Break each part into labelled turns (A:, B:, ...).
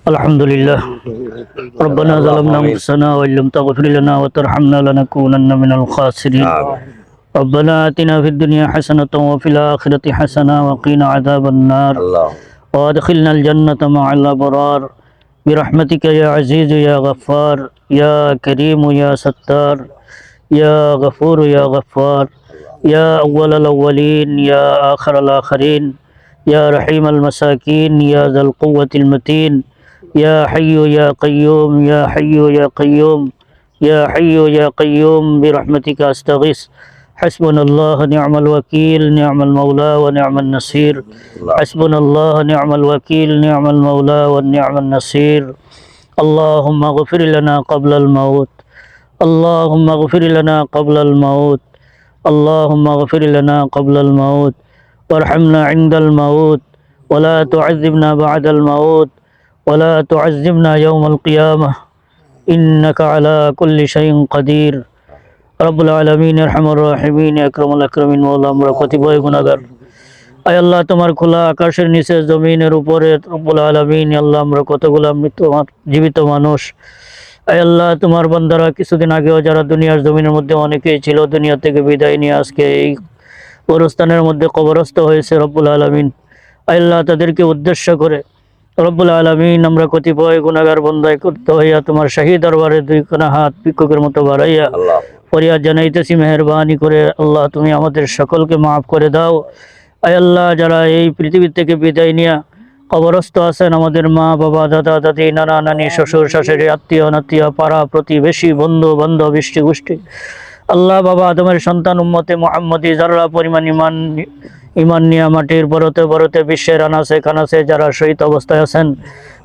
A: الحمد لله ربنا ظلمنا انفسنا وان لم تغفر لنا وترحمنا لنكونن من الخاسرين ربنا آتنا في الدنيا حسنة وفي الآخرة حسنة وقنا عذاب النار وادخلنا الجنة مع الأبرار برحمتك يا عزيز يا غفار يا كريم يا ستار يا غفور يا غفار يا أول الأولين يا آخر الآخرين يا رحيم المساكين يا ذا القوة المتين يا حي يا قيوم يا حي يا قيوم يا حي يا قيوم برحمتك أستغيث حسبنا الله نعم الوكيل نعم المولى ونعم النصير حسبنا الله نعم الوكيل نعم المولى ونعم النصير اللهم اغفر لنا قبل الموت اللهم اغفر لنا قبل الموت اللهم اغفر لنا قبل الموت وارحمنا عند الموت ولا تعذبنا بعد الموت ولا تعذبنا يوم القيامة إنك على كل شيء قدير রব্বুল আলামিন আরহামুর রাহিমিন আকরামুল আকরামিন মওলা আমরা কতিপয় গুনাহগার আয় আল্লাহ তোমার খোলা আকাশের নিচে জমিনের উপরে রব্বুল আলামিন আল্লাহ আমরা কতগুলা জীবিত মানুষ আয় আল্লাহ তোমার বান্দারা কিছুদিন আগেও যারা দুনিয়ার জমিনের মধ্যে অনেকেই ছিল দুনিয়া থেকে বিদায় নিয়ে আজকে এই কবরস্থানের মধ্যে কবরস্থ হয়েছে রব্বুল আলামিন আয় আল্লাহ তাদেরকে উদ্দেশ্য করে রব্বুল আলামিন আমরা কতিপয় গুনাহগার বান্দায় করতে হইয়া তোমার শাহী দরবারে দুই কোনা হাত ভিক্ষুকের মতো বাড়াইয়া ফরিয়াদ জানাইতেছি মেহেরবানি করে আল্লাহ তুমি আমাদের সকলকে মাফ করে দাও আয় আল্লাহ যারা এই পৃথিবী থেকে বিদায় নিয়ে কবরস্থ আছেন আমাদের মা বাবা দাদা দাদি নানা নানি শ্বশুর শাশুড়ি আত্মীয় নাত্মীয় পাড়া প্রতিবেশী বন্ধু বান্ধব ইষ্টি গোষ্ঠী আল্লাহ বাবা আদমের সন্তান উম্মতে মুহাম্মদী যারা পরিমাণ ইমান নিয়ে মাটির বরতে বরতে বিশ্বের আনাসে কানাসে যারা শহীদ অবস্থায় আছেন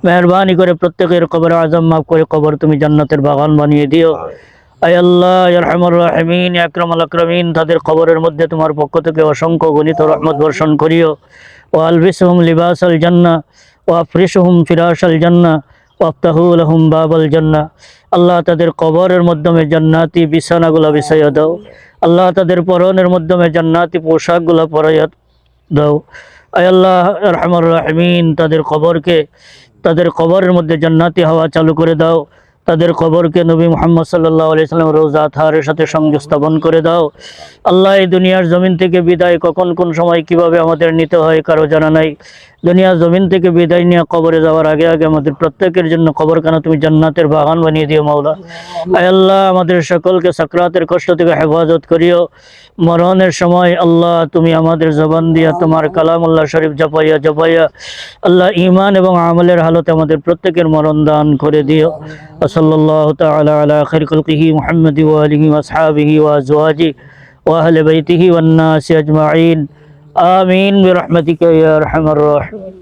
A: মেহেরবানি করে প্রত্যেকের কবর আজম মাফ করে কবর তুমি জান্নাতের বাগান বানিয়ে দিও আয় আল্লাহ ইয়া আরহামুর রাহিমিন ইয়া আকরামুল আকরামিন তাদের কবরের মধ্যে তোমার পক্ষ থেকে অসংখ্য গণিত রহমত বর্ষণ করিও ওয়া আলবিসহুম লিবাসাল জান্নাহ ওয়া আফরিশুহুম ফিরাশাল জান্নাহ ওয়া আফতাহু লাহুম বাবাল জান্নাহ আল্লাহ তাদের কবরের মাধ্যমে জান্নাতি বিছানাগুলো বিছাইয়া দাও আল্লাহ তাদের পরনের মাধ্যমে জান্নাতি পোশাকগুলো পরাইয়া দাও আয় আল্লাহ ইয়া আরহামুর রাহিমিন তাদের কবরের মধ্যে জান্নাতি হাওয়া চালু করে দাও তাদের কবরকে নবী মুহাম্মদ সাল্লাল্লাহু আলাইহি সাল্লাম রওজা আতহারের সাথে সংযোগ স্থাপন করে দাও আল্লাহ এই দুনিয়ার জমিন থেকে বিদায় কখন কোন সময় কিভাবে আমাদের নিতে হয় কারো জানা নাই দুনিয়ার জমিন থেকে বিদায় নিয়ে কবরে যাওয়ার আগে আগে আমাদের প্রত্যেকের জন্য কবরখানা তুমি জান্নাতের বাগান বানিয়ে দিও মাওলা আয় আল্লাহ আমাদের সকলকে সাকরাতের কষ্ট থেকে হেফাজত করিও মরণের সময় আল্লাহ তুমি আমাদের জবান দিয়া তোমার কালামুল্লাহ শরীফ জপাইয়া আল্লাহ ঈমান এবং আমলের হালতে আমাদের প্রত্যেকের মরণ দান করে দিও সাল্লাল্লাহু তাআলা আলা খায়রি খালকিহি মুহাম্মাদি ওয়া আলিহি ওয়া আসহাবিহি ওয়া আজওয়াজিহি ওয়া আহলি বাইতিহি ওয়ান নাসি আজমাইন আমিন বিরহমাতিকা ইয়া আরহামার রাহিমিন